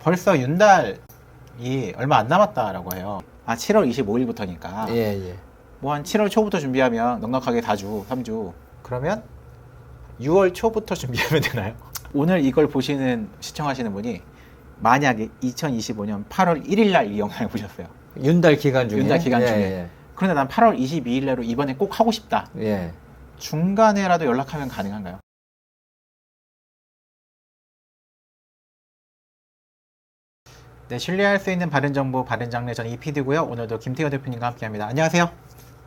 벌써 윤달이 얼마 안 남았다라고 해요. 7월 25일부터니까. 예. 뭐 한 7월 초부터 준비하면 넉넉하게 4주, 3주. 그러면 6월 초부터 준비하면 되나요? 오늘 이걸 보시는, 시청하시는 분이 만약에 2025년 8월 1일 날 이 영상을 보셨어요. 윤달 기간 중에. 윤달 기간 중에. 예. 그런데 난 8월 22일 내로 이번에 꼭 하고 싶다. 예. 중간에라도 연락하면 가능한가요? 네, 신뢰할 수 있는 바른 정보, 바른 장르, 저는 이PD고요. 오늘도 김태현 대표님과 함께합니다. 안녕하세요.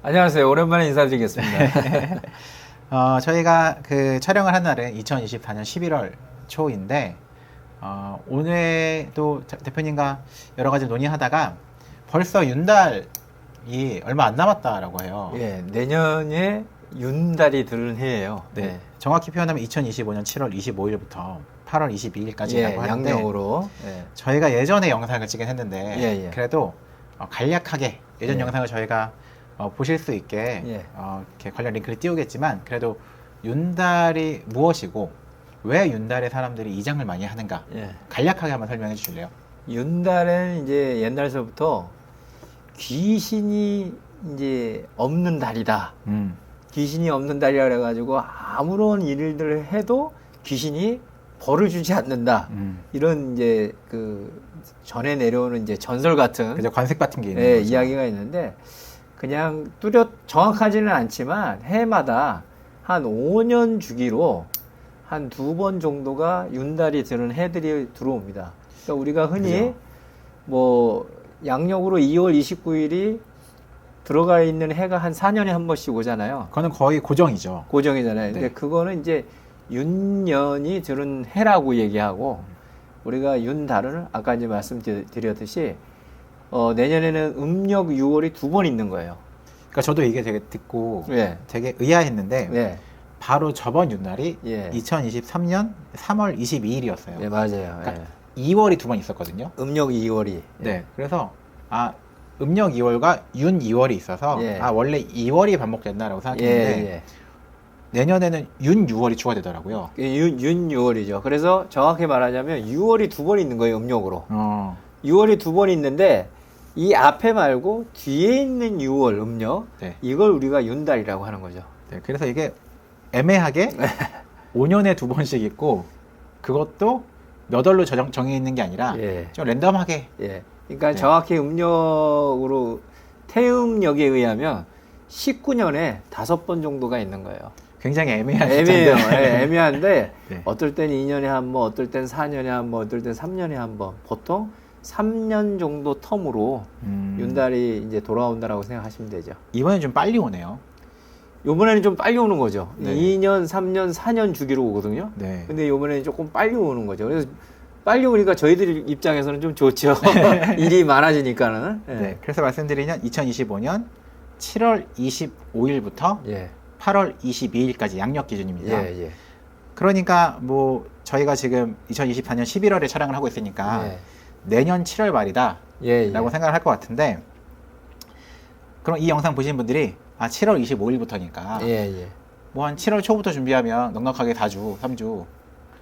안녕하세요. 오랜만에 인사드리겠습니다. 저희가 그 촬영을 한 날은 2024년 11월 초인데 오늘도 대표님과 여러 가지 논의하다가 벌써 윤달이 얼마 안 남았다라고 해요. 예, 내년에 윤달이 들은 해예요. 네. 정확히 표현하면 2025년 7월 25일부터 8월 22일까지라고 예, 하는데 양력으로. 예. 저희가 예전에 영상을 찍긴 했는데 예. 그래도 간략하게 예전 예. 영상을 저희가 보실 수 있게 예. 이렇게 관련 링크를 띄우겠지만 그래도 윤달이 무엇이고 왜 윤달에 사람들이 이장을 많이 하는가 예. 간략하게 한번 설명해 주실래요? 윤달은 이제 옛날서부터 귀신이 이제 없는 달이다. 귀신이 없는 달이라 그래가지고 아무런 일들을 해도 귀신이 벌을 주지 않는다. 이런 이제 그 전에 내려오는 이제 전설 같은 그죠, 관습 같은 게 있는 예, 거죠. 이야기가 있는데 그냥 뚜렷 정확하지는 않지만 해마다 한 5년 주기로 한 2번 정도가 윤달이 드는 해들이 들어옵니다. 그러니까 우리가 흔히 그죠. 뭐 양력으로 2월 29일이 들어가 있는 해가 한 4년에 한 번씩 오잖아요. 그거는 거의 고정이죠. 고정이잖아요. 근데 네. 그거는 이제 윤년이 들은 해라고 얘기하고 우리가 윤달은 아까 이제 말씀드렸듯이 내년에는 음력 6월이 2번 있는 거예요. 그러니까 저도 이게 되게 듣고 예. 되게 의아했는데 네. 바로 저번 윤달이 예. 2023년 3월 22일이었어요. 네, 맞아요. 그러니까 예. 2월이 2번 있었거든요. 음력 2월이. 네. 그래서 음력 2월과 윤 2월이 있어서 예. 원래 2월이 반복된다라고 생각했는데 예. 내년에는 윤 6월이 추가되더라고요. 윤 6월이죠. 그래서 정확히 말하자면 6월이 2번 있는 거예요, 음력으로. 6월이 2번 있는데 이 앞에 말고 뒤에 있는 6월 음력 네. 이걸 우리가 윤달이라고 하는 거죠. 네. 그래서 이게 애매하게 5년에 2번씩 있고 그것도 몇 월로 정해 있는 게 아니라 예. 좀 랜덤하게. 예. 그러니까 네. 정확히 음력으로 태음력에 의하면 19년에 5번 정도가 있는 거예요. 굉장히 애매한 애매해요. 숫자인데. 예, 애매한데 네. 어떨 땐 2년에 한 번, 어떨 땐 4년에 한 번, 어떨 땐 3년에 한 번. 보통 3년 정도 텀으로 윤달이 이제 돌아온다라고 생각하시면 되죠. 이번엔 좀 빨리 오네요. 요번에는 좀 빨리 오는 거죠. 네. 2년, 3년, 4년 주기로 오거든요. 네. 근데 요번에는 조금 빨리 오는 거죠. 그래서 빨리 오니까 저희들 입장에서는 좀 좋죠. 일이 많아지니까는. 예. 네. 그래서 말씀드리면 2025년 7월 25일부터 예. 8월 22일까지 양력 기준입니다. 예. 그러니까 뭐 저희가 지금 2024년 11월에 촬영을 하고 있으니까 예. 내년 7월 말이다 예. 라고 생각을 할 것 같은데 그럼 이 영상 보신 분들이 7월 25일부터니까 예. 뭐 한 7월 초부터 준비하면 넉넉하게 4주, 3주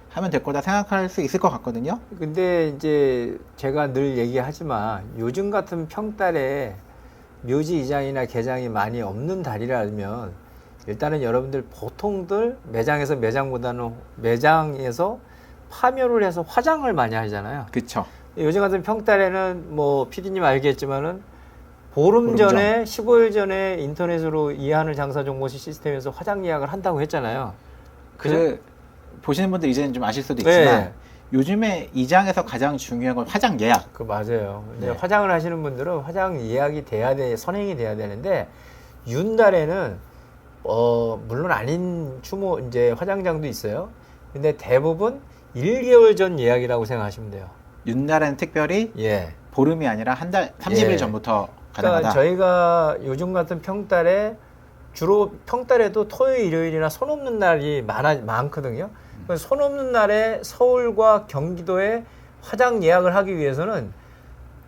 하면 될 거다 생각할 수 있을 것 같거든요. 근데 이제 제가 늘 얘기하지만 요즘 같은 평달에 묘지 이장이나 개장이 많이 없는 달이라면 일단은 여러분들 보통들 매장보다는 매장에서 파묘를 해서 화장을 많이 하잖아요. 그쵸. 요즘 같은 평달에는 뭐 PD님 알겠지만은 보름 전에 15일 전에 인터넷으로 이해하는 장사 정보 시스템에서 화장 예약을 한다고 했잖아요. 보시는 분들 이제는 좀 아실 수도 있지만 네. 요즘에 이장에서 가장 중요한 건 화장 예약. 그 맞아요. 네. 화장을 하시는 분들은 화장 예약이 선행이 돼야 되는데 윤달에는 물론 아닌 이제 화장장도 있어요. 근데 대부분 1개월 전 예약이라고 생각하시면 돼요. 윤달에는 특별히 예. 보름이 아니라 한 달 30일 예. 전부터 가능하다. 그러니까 저희가 요즘 같은 평달에 주로 평달에도 토요일, 일요일이나 손 없는 날이 많거든요. 그래서 손 없는 날에 서울과 경기도에 화장 예약을 하기 위해서는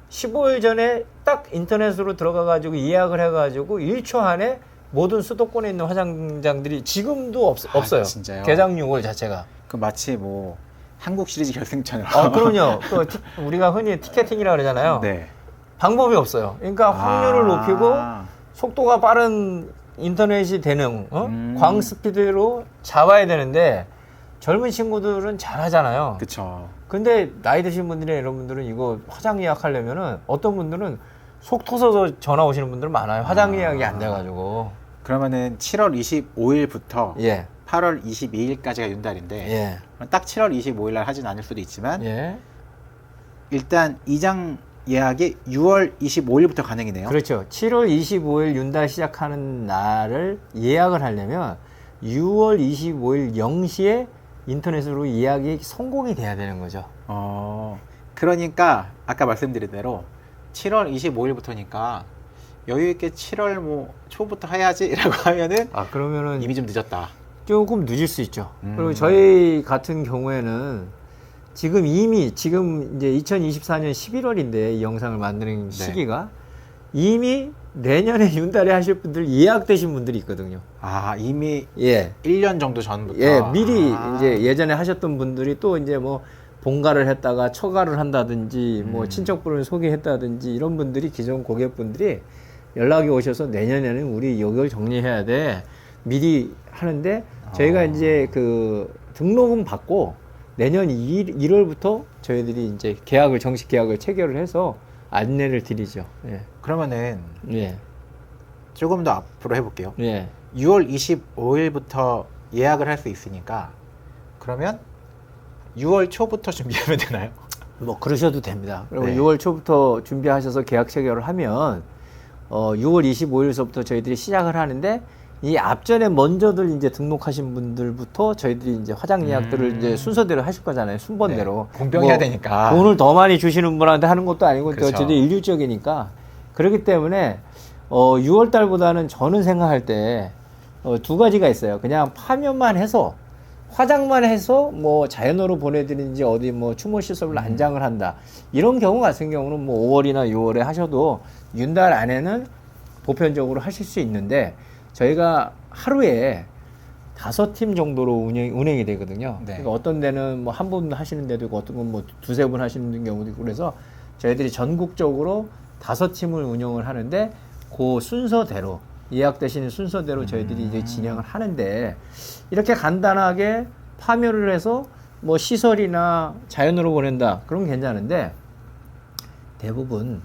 15일 전에 딱 인터넷으로 들어가가지고 예약을 해가지고 1초 안에 모든 수도권에 있는 화장장들이 지금도 없어요. 진짜요? 개장 6월 자체가. 그 마치 뭐 한국 시리즈 결승전으로. 그럼요. 우리가 흔히 티켓팅이라 그러잖아요. 네. 방법이 없어요. 그러니까 확률을 높이고 아. 속도가 빠른 인터넷이 되는 광 스피드로 잡아야 되는데 젊은 친구들은 잘하잖아요. 그쵸. 근데 나이 드신 분들이나 이런 분들은 이거 화장 예약하려면은 어떤 분들은 속 터져서 전화 오시는 분들 많아요. 화장 예약이 안 돼가지고. 그러면은 7월 25일부터 예. 8월 22일까지가 윤달인데 예. 딱 7월 25일 날 하진 않을 수도 있지만 예. 일단 이장 예약이 6월 25일부터 가능이네요. 그렇죠. 7월 25일 윤달 시작하는 날을 예약을 하려면 6월 25일 0시에 인터넷으로 예약이 성공이 돼야 되는 거죠. 그러니까 아까 말씀드린 대로 7월 25일부터니까 여유 있게 7월 뭐 초부터 해야지라고 하면은 그러면은 이미 좀 늦었다. 조금 늦을 수 있죠. 그리고 저희 같은 경우에는 지금 이제 2024년 11월인데 이 영상을 만드는 시기가 이미 내년에 윤달에 하실 분들 예약되신 분들이 있거든요. 이미 예. 1년 정도 전부터. 예, 미리 이제 예전에 하셨던 분들이 또 이제 뭐 본가를 했다가 처가를 한다든지 뭐 친척분을 소개했다든지 이런 분들이 기존 고객분들이 연락이 오셔서 내년에는 우리 이걸 정리해야 돼. 미리 하는데 저희가 이제 그 등록은 받고 내년 1월부터 저희들이 이제 정식 계약을 체결을 해서 안내를 드리죠. 예. 그러면은 예. 조금 더 앞으로 해볼게요. 예. 6월 25일부터 예약을 할 수 있으니까 그러면 6월 초부터 준비하면 되나요? 뭐 그러셔도 됩니다. 그리고 네. 6월 초부터 준비하셔서 계약 체결을 하면 6월 25일서부터 저희들이 시작을 하는데 이 앞전에 먼저들 이제 등록하신 분들부터 저희들이 이제 화장 예약들을 이제 순서대로 하실 거잖아요. 순번대로. 네. 공평해야 되니까. 돈을 더 많이 주시는 분한테 하는 것도 아니고 그렇죠. 어쨌든 일률적이니까. 그렇기 때문에 6월 달보다는 저는 생각할 때 두 가지가 있어요. 그냥 파면만 해서 화장만 해서 뭐 자연어로 보내드리는지 어디 뭐 추모 시설로 안장을 한다. 이런 경우 같은 경우는 뭐 5월이나 6월에 하셔도 윤달 안에는 보편적으로 하실 수 있는데 저희가 하루에 5팀 정도로 운행이 되거든요. 네. 그러니까 어떤 데는 뭐 한 분 하시는 데도 있고 어떤 건 뭐 두세 분 하시는 경우도 있고 그래서 저희들이 전국적으로 5팀을 운영을 하는데 그 순서대로 예약되시는 순서대로 저희들이 이제 진행을 하는데 이렇게 간단하게 파묘를 해서 뭐 시설이나 자연으로 보낸다. 그럼 괜찮은데 대부분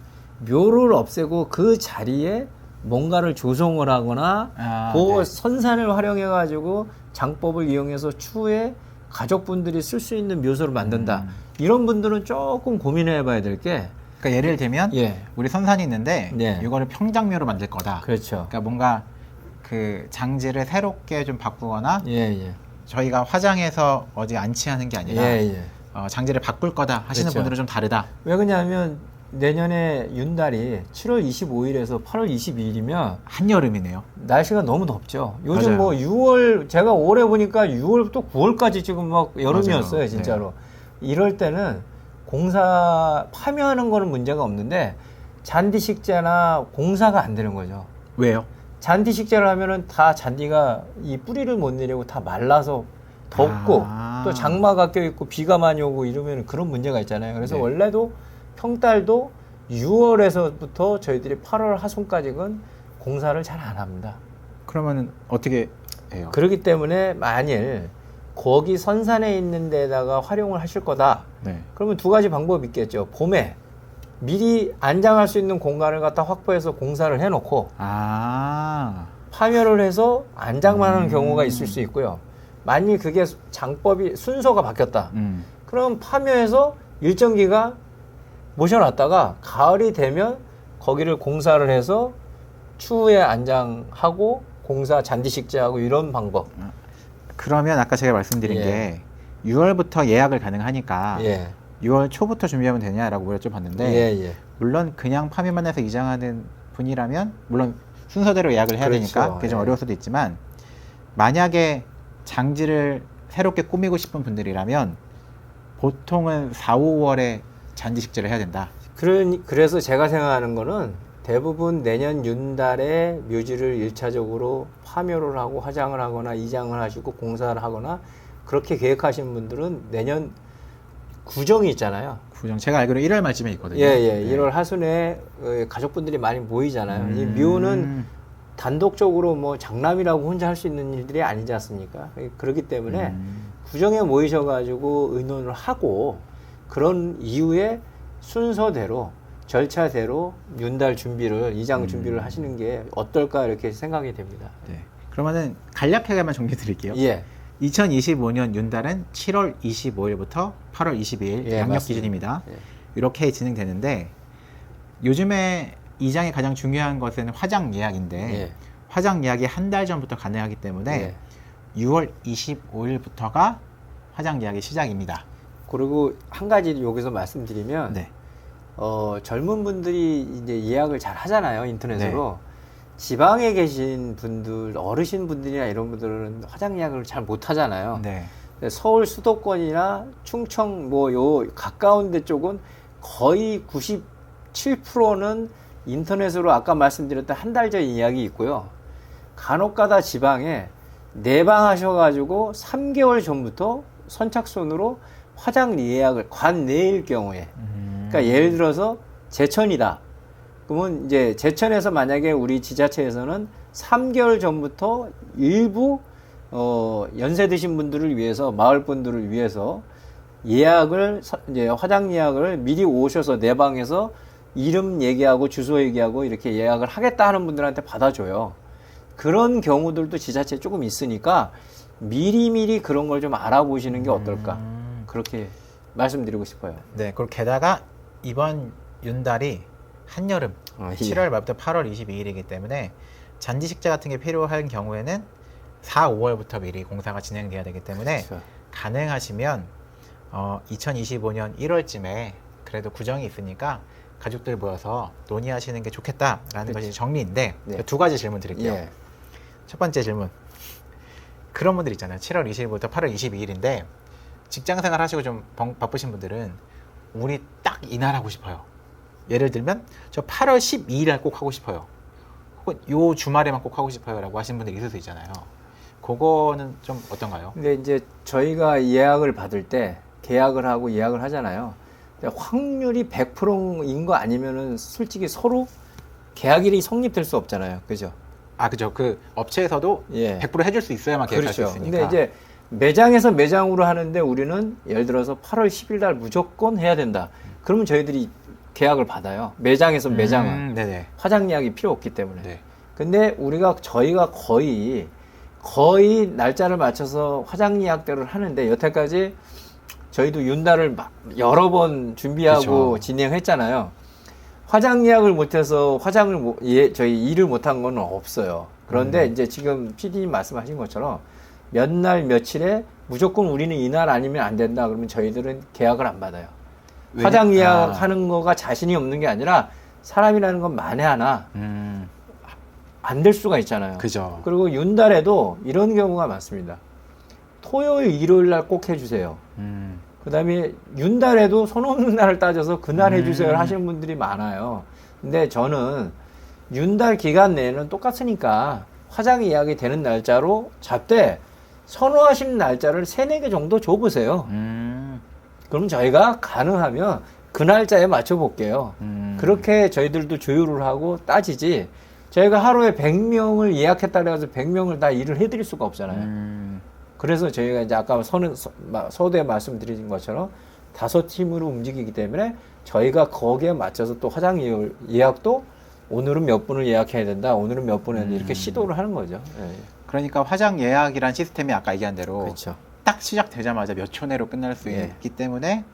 묘를 없애고 그 자리에 뭔가를 조성을 하거나 그 네. 선산을 활용해 가지고 장법을 이용해서 추후에 가족분들이 쓸 수 있는 묘소를 만든다. 이런 분들은 조금 고민해 봐야 될 게 그러니까 예를 들면 예. 우리 선산이 있는데 네. 이거를 평장묘로 만들 거다. 그렇죠. 그러니까 뭔가 그 장지를 새롭게 좀 바꾸거나 예. 저희가 화장해서 어디 안치하는 게 아니라 예. 장지를 바꿀 거다 하시는 그렇죠. 분들은 좀 다르다. 왜 그러냐면 내년에 윤달이 7월 25일에서 8월 22일이면 한여름이네요. 날씨가 너무 덥죠. 요즘 맞아요. 뭐 6월 제가 올해 보니까 6월부터 9월까지 지금 막 여름이었어요, 맞아요. 진짜로. 이럴 때는 공사 파묘하는 거는 문제가 없는데 잔디 식재나 공사가 안 되는 거죠. 왜요? 잔디 식재를 하면은 다 잔디가 이 뿌리를 못 내리고 다 말라서 덥고 또 장마가 껴있고 비가 많이 오고 이러면 그런 문제가 있잖아요. 그래서 네. 원래도 평달도 6월에서부터 저희들이 8월 하순까지는 공사를 잘 안 합니다. 그러면은 어떻게 해요? 그렇기 때문에 만일 거기 선산에 있는 데다가 활용을 하실 거다. 네. 그러면 두 가지 방법이 있겠죠. 봄에 미리 안장할 수 있는 공간을 갖다 확보해서 공사를 해놓고 파멸을 해서 안장만 하는 경우가 있을 수 있고요. 만일 그게 장법이 순서가 바뀌었다. 그럼 파묘해서 일정 기간 모셔놨다가 가을이 되면 거기를 공사를 해서 추후에 안장하고 공사 잔디 식재하고 이런 방법. 그러면 아까 제가 말씀드린 예. 게 6월부터 예약을 가능하니까 예. 6월 초부터 준비하면 되냐라고 여쭤봤는데 예. 물론 그냥 파묘만 해서 이장하는 분이라면 물론 순서대로 예약을 해야 그렇죠. 되니까 그게 좀 예. 어려울 수도 있지만 만약에 장지를 새롭게 꾸미고 싶은 분들이라면 보통은 4, 5월에 잔디 식재를 해야 된다. 그래서 제가 생각하는 거는 대부분 내년 윤달에 묘지를 1차적으로 파묘를 하고 화장을 하거나 이장을 하시고 공사를 하거나 그렇게 계획하시는 분들은 내년 구정이 있잖아요. 구정 제가 알기로 1월 말쯤에 있거든요. 예, 네. 1월 하순에 가족분들이 많이 모이잖아요. 이 묘는 단독적으로 뭐 장남이라고 혼자 할 수 있는 일들이 아니지 않습니까? 그렇기 때문에 구정에 모이셔가지고 의논을 하고 그런 이후에 순서대로 절차대로 윤달 준비를 이장 준비를 하시는 게 어떨까 이렇게 생각이 됩니다. 네. 그러면은 간략하게만 정리 드릴게요. 예. 2025년 윤달은 7월 25일부터 8월 22일 예, 양력 맞습니다. 기준입니다. 예. 이렇게 진행되는데 요즘에 이장이 가장 중요한 것은 화장 예약인데 예. 화장 예약이 한 달 전부터 가능하기 때문에 예. 6월 25일부터가 화장 예약이 시작입니다. 그리고 한 가지 여기서 말씀드리면 네. 젊은 분들이 이제 예약을 잘 하잖아요, 인터넷으로. 네. 지방에 계신 분들, 어르신 분들이나 이런 분들은 화장 예약을 잘 못 하잖아요. 네. 서울 수도권이나 충청 뭐 요 가까운 데 쪽은 거의 97%는 인터넷으로 아까 말씀드렸던 한 달 전 예약이 있고요. 간혹가다 지방에 내방하셔가지고 3개월 전부터 선착순으로 화장 예약을 관 내일 경우에 그러니까 예를 들어서 제천이다. 그러면 이제 제천에서 만약에 우리 지자체에서는 3개월 전부터 일부 연세 드신 분들을 위해서 마을 분들을 위해서 예약을 이제 화장 예약을 미리 오셔서 내방에서 이름 얘기하고 주소 얘기하고 이렇게 예약을 하겠다 하는 분들한테 받아줘요. 그런 경우들도 지자체에 조금 있으니까 미리미리 그런 걸 좀 알아보시는 게 어떨까 그렇게 말씀드리고 싶어요. 네. 그리고 게다가 이번 윤달이 한여름 예. 7월 말부터 8월 22일이기 때문에 잔디 식재 같은 게 필요한 경우에는 4, 5월부터 미리 공사가 진행돼야 되기 때문에 그렇죠. 가능하시면 2025년 1월쯤에 그래도 구정이 있으니까 가족들 모여서 논의하시는 게 좋겠다라는 것이 정리인데 네. 두 가지 질문 드릴게요. 예. 첫 번째 질문. 그런 분들 있잖아요. 7월 20일부터 8월 22일인데 직장 생활 하시고 좀 바쁘신 분들은 우리 딱 이날 하고 싶어요. 예를 들면 저 8월 12일 날 꼭 하고 싶어요. 혹은 요 주말에만 꼭 하고 싶어요 라고 하시는 분들이 있을 수 있잖아요. 그거는 좀 어떤가요? 근데 이제 저희가 예약을 받을 때 계약을 하고 예약을 하잖아요. 근데 확률이 100%인 거 아니면은 솔직히 서로 계약일이 성립될 수 없잖아요. 그죠? 아, 그죠. 그 업체에서도 예. 100% 해줄 수 있어야만 계약할 그렇죠. 수 있으니까. 근데 이제 매장에서 매장으로 하는데 우리는 예를 들어서 8월 10일 날 무조건 해야 된다. 그러면 저희들이 계약을 받아요. 매장에서 매장은. 네네. 화장 예약이 필요 없기 때문에. 네. 근데 저희가 거의 날짜를 맞춰서 화장 예약대로 하는데 여태까지 저희도 윤달을 여러 번 준비하고 그쵸. 진행했잖아요. 화장 예약을 못해서 저희 일을 못한 건 없어요. 그런데 이제 지금 PD님 말씀하신 것처럼 몇 날 며칠에 무조건 우리는 이날 아니면 안 된다 그러면 저희들은 계약을 안 받아요. 화장 예약하는 거가 자신이 없는 게 아니라 사람이라는 건 만에 하나 안 될 수가 있잖아요. 그죠. 그리고 윤달에도 이런 경우가 많습니다. 토요일, 일요일 날 꼭 해주세요. 그 다음에 윤달에도 손 없는 날을 따져서 그날 해주세요 하시는 분들이 많아요. 근데 저는 윤달 기간 내에는 똑같으니까 화장 예약이 되는 날짜로 잡되 선호하시는 날짜를 3, 4개 정도 줘보세요. 그럼 저희가 가능하면 그 날짜에 맞춰볼게요. 그렇게 저희들도 조율을 하고 따지지 저희가 하루에 100명을 예약했다 그래서 100명을 다 일을 해드릴 수가 없잖아요. 그래서 저희가 이제 아까 서두에 말씀드린 것처럼 5팀으로 움직이기 때문에 저희가 거기에 맞춰서 또 화장 예약도 오늘은 몇 분을 예약해야 된다. 오늘은 몇 분을 이렇게 시도를 하는 거죠. 예. 그러니까 화장 예약이란 시스템이 아까 얘기한 대로 그렇죠. 딱 시작되자마자 몇 초 내로 끝날 수 예. 있기 때문에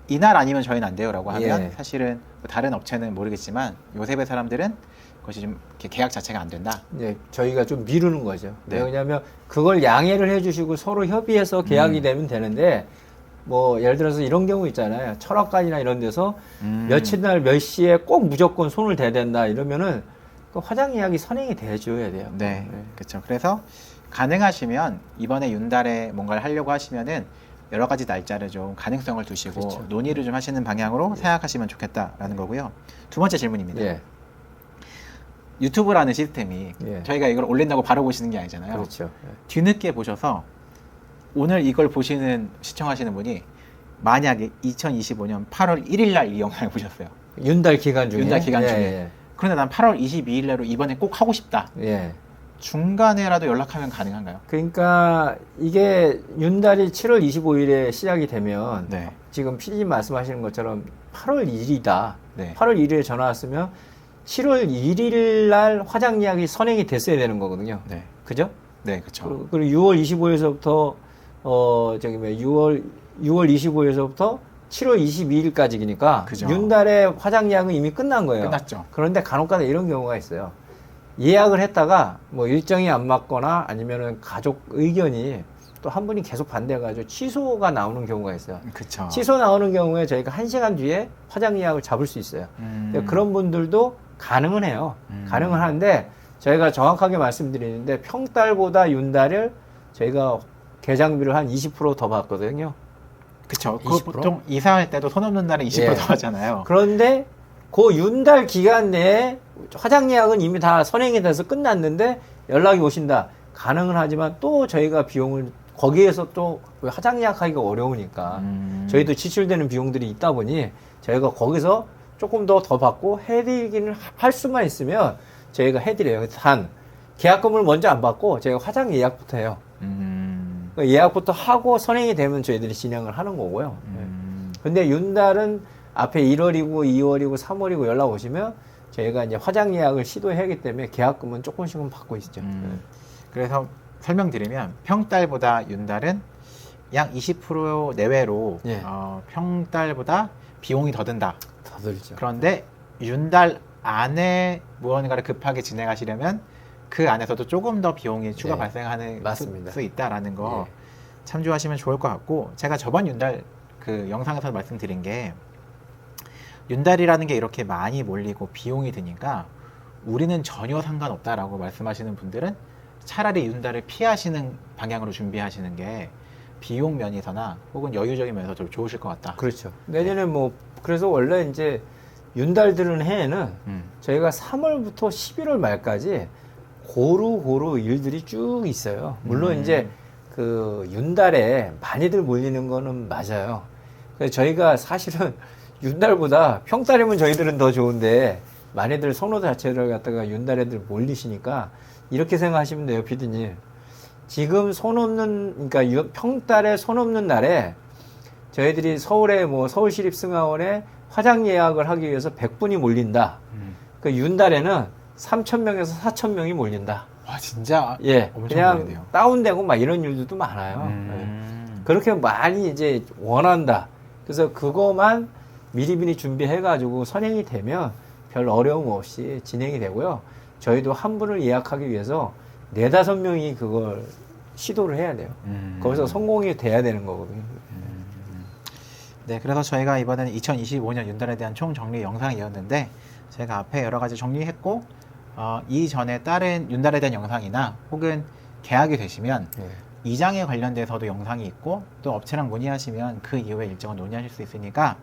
이날 아니면 저희는 안 돼요라고 하면 예. 사실은 다른 업체는 모르겠지만 요셉의 사람들은 그것이 좀 이렇게 계약 자체가 안 된다. 네, 저희가 좀 미루는 거죠. 네. 왜냐하면 그걸 양해를 해주시고 서로 협의해서 계약이 되면 되는데 뭐 예를 들어서 이런 경우 있잖아요. 철학관이나 이런 데서 며칠 날 몇 시에 꼭 무조건 손을 대야 된다 이러면은 그 화장 예약이 선행이 돼줘야 돼요. 네, 그렇죠. 그래서 가능하시면 이번에 윤달에 뭔가를 하려고 하시면은 여러 가지 날짜를 좀 가능성을 두시고 그렇죠. 논의를 좀 하시는 방향으로 생각하시면 좋겠다라는 거고요. 두 번째 질문입니다. 예. 유튜브라는 시스템이 예. 저희가 이걸 올린다고 바로 보시는 게 아니잖아요. 그렇죠. 뒤늦게 보셔서 오늘 이걸 보시는 시청하시는 분이 만약에 2025년 8월 1일 날 이 영상을 보셨어요. 윤달 기간 중에. 윤달 기간 중에. 예, 그런데 난 8월 22일 내로 이번에 꼭 하고 싶다. 예. 예. 중간에라도 연락하면 가능한가요? 그러니까 이게 윤달이 7월 25일에 시작이 되면 네. 지금 PD님 말씀하시는 것처럼 8월 1일이다. 네. 8월 1일에 전화 왔으면 7월 1일 날 화장 예약이 선행이 됐어야 되는 거거든요. 네. 그죠? 네, 그렇죠. 그리고 6월 25일서부터 6월 25일서부터 7월 22일까지니까 그죠. 윤달에 화장 예약은 이미 끝난 거예요. 끝났죠. 그런데 간혹가다 이런 경우가 있어요. 예약을 했다가 뭐 일정이 안 맞거나 아니면은 가족 의견이 또 한 분이 계속 반대해가지고 취소가 나오는 경우가 있어요. 그렇죠. 취소 나오는 경우에 저희가 1시간 뒤에 화장 예약을 잡을 수 있어요. 근데 그런 분들도 가능은 해요. 가능은 하는데 저희가 정확하게 말씀드리는데 평달보다 윤달을 저희가 개장비를 한 20% 더 받거든요. 그렇죠. 그 20%? 보통 이사할 때도 손 없는 날에 20% 예. 더 하잖아요. 그런데 그 윤달 기간 내에 화장 예약은 이미 다 선행이 돼서 끝났는데 연락이 오신다. 가능은 하지만 또 저희가 비용을 거기에서 또 화장 예약하기가 어려우니까 저희도 지출되는 비용들이 있다 보니 저희가 거기서 조금 더 받고 해드리기는 할 수만 있으면 저희가 해드려요. 단 계약금을 먼저 안 받고 저희가 화장 예약부터 해요. 예약부터 하고 선행이 되면 저희들이 진행을 하는 거고요. 근데 윤달은 앞에 1월이고 2월이고 3월이고 연락 오시면 저희가 이제 화장 예약을 시도하기 때문에 계약금은 조금씩은 받고 있죠. 그래서 설명드리면 평달보다 윤달은 약 20% 내외로 예. 평달보다 비용이 더 든다. 더 들죠. 그런데 윤달 안에 무언가를 급하게 진행하시려면 그 안에서도 조금 더 비용이 추가 네. 발생하는 맞습니다. 수 있다라는 거 예. 참조하시면 좋을 것 같고, 제가 저번 윤달 그 영상에서 말씀드린 게 윤달이라는 게 이렇게 많이 몰리고 비용이 드니까 우리는 전혀 상관없다라고 말씀하시는 분들은 차라리 윤달을 피하시는 방향으로 준비하시는 게 비용 면에서나 혹은 여유적인 면에서 좀 좋으실 것 같다. 그렇죠. 내년에 뭐 그래서 원래 이제 윤달 들은 해에는 저희가 3월부터 11월 말까지 고루 일들이 쭉 있어요. 물론 이제 그 윤달에 많이들 몰리는 거는 맞아요. 그래서 저희가 사실은 윤달보다 평달이면 저희들은 더 좋은데 많이들 선호 자체를 갖다가 윤달에들 몰리시니까 이렇게 생각하시면 돼요, 피디님. 지금 그러니까 평달에 손 없는 날에 저희들이 서울에 뭐 서울시립승하원에 화장 예약을 하기 위해서 100분이 몰린다. 그 윤달에는 3,000명에서 4,000명이 몰린다. 와, 진짜 예, 엄청 그냥 몰리네요. 다운되고 막 이런 일들도 많아요. 예. 그렇게 많이 이제 원한다. 그래서 그거만 미리미리 준비해가지고 선행이 되면 별 어려움 없이 진행이 되고요. 저희도 한 분을 예약하기 위해서 4-5명이 그걸 시도를 해야 돼요. 거기서 성공이 돼야 되는 거거든요. 네, 그래서 저희가 이번에는 2025년 윤달에 대한 총정리 영상이었는데, 제가 앞에 여러 가지 정리했고, 이전에 다른 윤달에 대한 영상이나 혹은 계약이 되시면 네. 이장에 관련돼서도 영상이 있고, 또 업체랑 문의하시면 그 이후에 일정을 논의하실 수 있으니까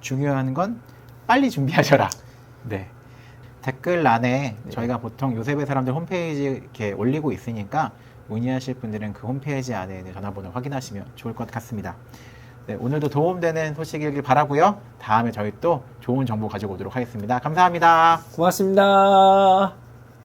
중요한 건 빨리 준비하셔라. 네. 댓글란에 저희가 보통 요셉의 사람들 홈페이지 이렇게 올리고 있으니까 문의하실 분들은 그 홈페이지 안에 있는 전화번호 확인하시면 좋을 것 같습니다. 네, 오늘도 도움되는 소식이길 바라고요. 다음에 저희 또 좋은 정보 가지고 오도록 하겠습니다. 감사합니다. 고맙습니다.